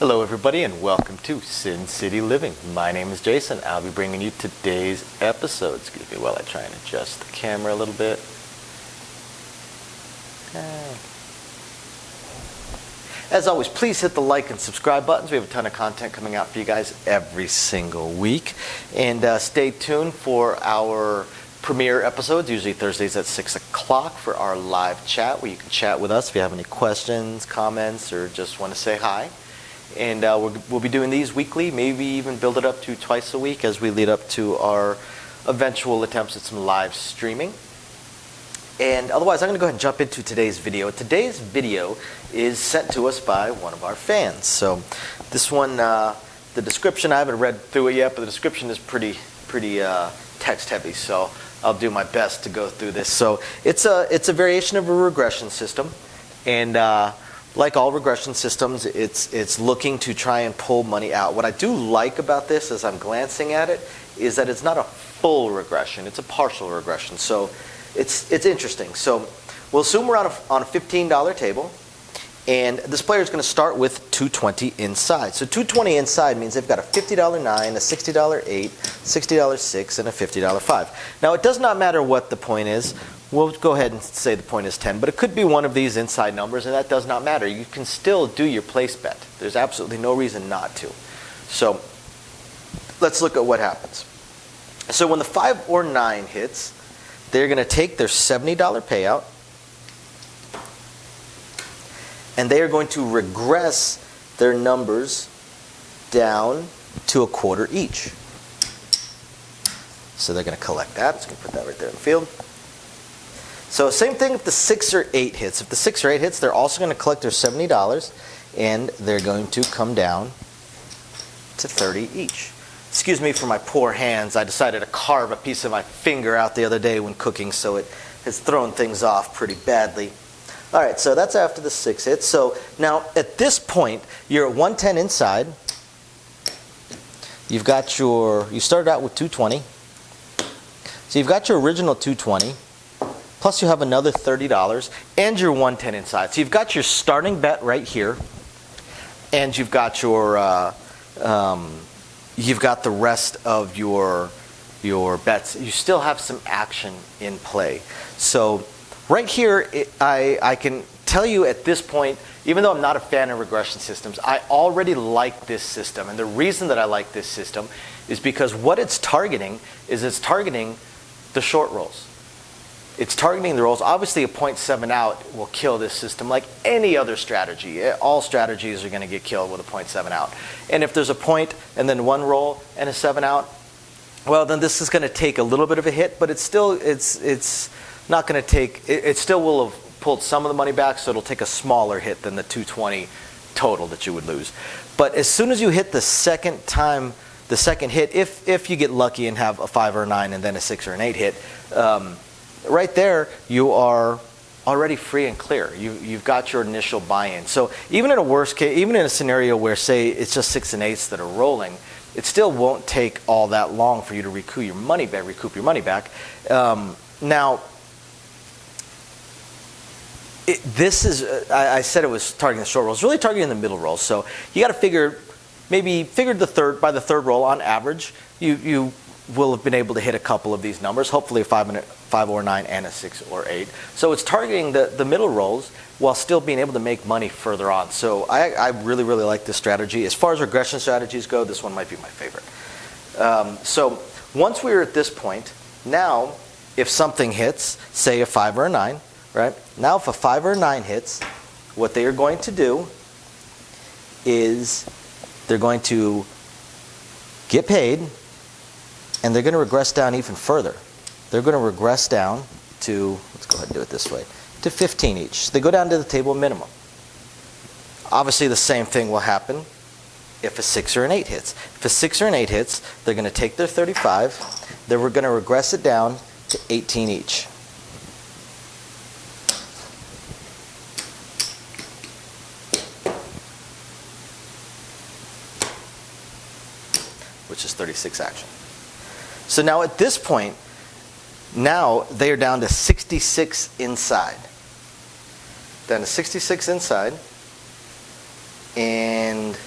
Hello everybody and welcome to Sin City Living. My name is Jason. I'll be bringing you today's episode. Excuse me while I try and adjust the camera a little bit. As always, please hit the like and subscribe buttons. We have a ton of content coming out for you guys every single week. And stay tuned for our premiere episodes, usually Thursdays at 6 o'clock for our live chat where you can chat with us if you have any questions, comments, or just want to say hi. And we'll be doing these weekly, maybe even build it up to twice a week as we lead up to our eventual attempts at some live streaming. And otherwise, I'm going to go ahead and jump into today's video. Today's video is sent to us by one of our fans. So this one, the description, I haven't read through it yet, but the description is pretty text heavy. So I'll do my best to go through this. So it's a variation of a regression system. And like all regression systems, it's looking to try and pull money out. What I do like about this as I'm glancing at it is that it's not a full regression. It's a partial regression. So it's interesting. So we'll assume we're on a $15 table. And this player is going to start with $220 inside. So $220 inside means they've got a $50 9, a $60 8, $60 6, and a $50 5. Now it does not matter what the point is. We'll go ahead and say the point is 10, but it could be one of these inside numbers, and that does not matter. You can still do your place bet. There's absolutely no reason not to. So let's look at what happens. So when the 5 or 9 hits, they're going to take their $70 payout, and they are going to regress their numbers down to a quarter each. So they're going to collect that. Just going to put that right there in the field. So same thing if the 6 or 8 hits. If the 6 or 8 hits, they're also going to collect their $70, and they're going to come down to 30 each. Excuse me for my poor hands. I decided to carve a piece of my finger out the other day when cooking, so it has thrown things off pretty badly. All right, so that's after the 6 hits. So now at this point, you're at 110 inside. You started out with 220. So you've got your original 220. Plus you have another $30 and your 110 inside. So you've got your starting bet right here, and you've got the rest of your bets. You still have some action in play. So right here, I can tell you at this point, even though I'm not a fan of regression systems, I already like this system. And the reason that I like this system is because what it's targeting is it's targeting the short rolls. It's targeting the rolls. Obviously, a 0.7 out will kill this system like any other strategy. All strategies are going to get killed with a 0.7 out. And if there's a point and then one roll and a 7 out, well, then this is going to take a little bit of a hit, but it's not going to take. It still will have pulled some of the money back, so it'll take a smaller hit than the 220 total that you would lose. But as soon as you hit the second hit, if you get lucky and have a 5 or a 9 and then a 6 or an 8 hit. Right there, you are already free and clear. You've got your initial buy-in. So even in a worst case, even in a scenario where, say, it's just 6 and 8s that are rolling, it still won't take all that long for you to recoup your money back. Now, this is, I said it was targeting the short rolls. It's really targeting the middle rolls. So you got to figure by the third roll on average, you will have been able to hit a couple of these numbers, hopefully a 5 or 9 and a 6 or 8. So it's targeting the middle rolls while still being able to make money further on. So I really, really like this strategy. As far as regression strategies go, this one might be my favorite. So once we're at this point, now if something hits, say a 5 or a 9, right? Now if a 5 or a 9 hits, what they are going to do is they're going to get paid, and they're going to regress down even further. They're going to regress down to, let's go ahead and do it this way, to 15 each. So they go down to the table minimum. Obviously, the same thing will happen if a 6 or an 8 hits. If a 6 or an 8 hits, they're going to take their 35. Then we're going to regress it down to 18 each. Which is 36 action. So now at this point, now they are down to 66 inside. Down to 66 inside. And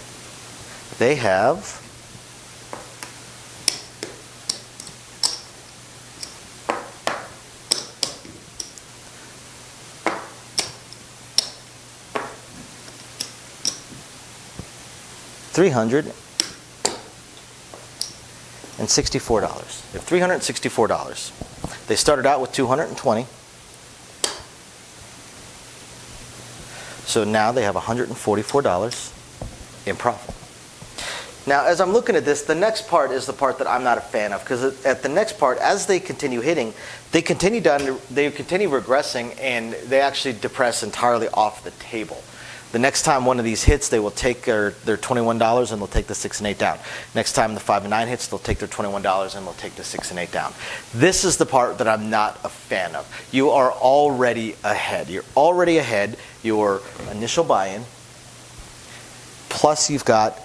they have $364. They have $364. They started out with $220. So now they have $144 in profit. Now, as I'm looking at this, the next part is the part that I'm not a fan of, because at the next part, as they continue hitting, they continue regressing, and they actually depress entirely off the table. The next time one of these hits, they will take their $21 and they'll take the 6 and 8 down. Next time the 5 and 9 hits, they'll take their $21 and they'll take the 6 and 8 down. This is the part that I'm not a fan of. You are already ahead. You're already ahead. Your initial buy-in, plus you've got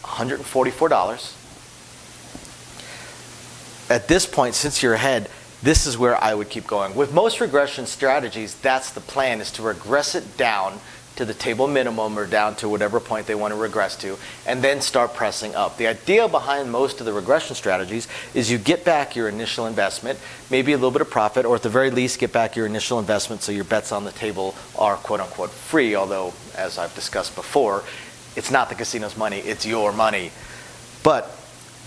$144. At this point, since you're ahead, this is where I would keep going. With most regression strategies, that's the plan, is to regress it down to the table minimum or down to whatever point they want to regress to, and then start pressing up. The idea behind most of the regression strategies is you get back your initial investment, maybe a little bit of profit, or at the very least get back your initial investment so your bets on the table are quote-unquote free, although, as I've discussed before, it's not the casino's money, it's your money. But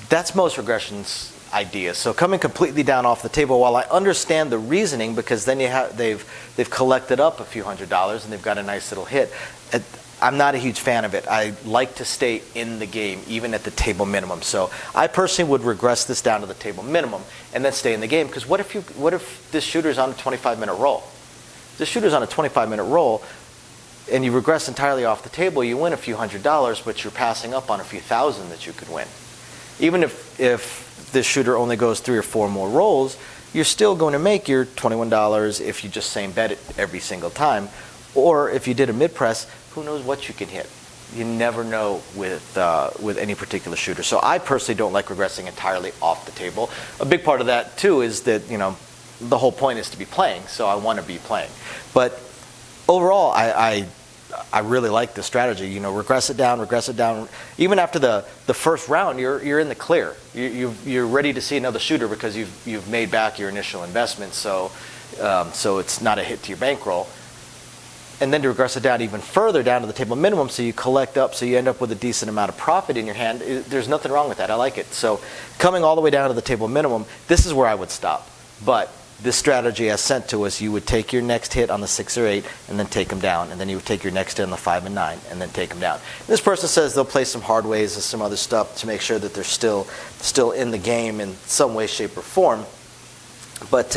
that's most regressions ideas. So coming completely down off the table, while I understand the reasoning, because then they've collected up a few $100s and they've got a nice little hit, I'm not a huge fan of it. I like to stay in the game, even at the table minimum. So I personally would regress this down to the table minimum and then stay in the game, because what if this shooter's on a 25-minute roll? This shooter's on a 25-minute roll, and you regress entirely off the table, you win a few $100s, but you're passing up on a few thousand that you could win. Even if this shooter only goes 3 or 4 more rolls, you're still going to make your $21 if you just same bet it every single time. Or if you did a mid-press, who knows what you can hit. You never know with any particular shooter. So I personally don't like regressing entirely off the table. A big part of that, too, is that, the whole point is to be playing, so I want to be playing. But overall, I really like the strategy. Regress it down. Even after the first round, you're in the clear. You're ready to see another shooter because you've made back your initial investment. So it's not a hit to your bankroll. And then to regress it down even further down to the table minimum, so you collect up, so you end up with a decent amount of profit in your hand. There's nothing wrong with that. I like it. So coming all the way down to the table minimum, this is where I would stop. But this strategy as sent to us, you would take your next hit on the 6 or 8 and then take them down, and then you would take your next hit on the 5 and 9 and then take them down. And this person says they'll play some hard ways and some other stuff to make sure that they're still in the game in some way, shape, or form. But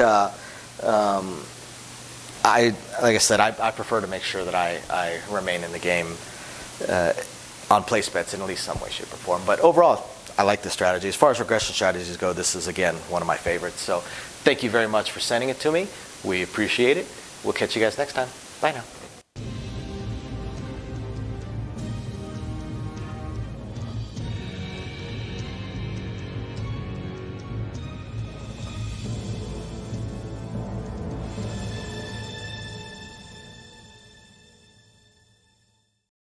like I said, I prefer to make sure that I remain in the game on place bets in at least some way, shape, or form. But overall, I like the strategy. As far as regression strategies go, this is, again, one of my favorites. So thank you very much for sending it to me. We appreciate it. We'll catch you guys next time. Bye now.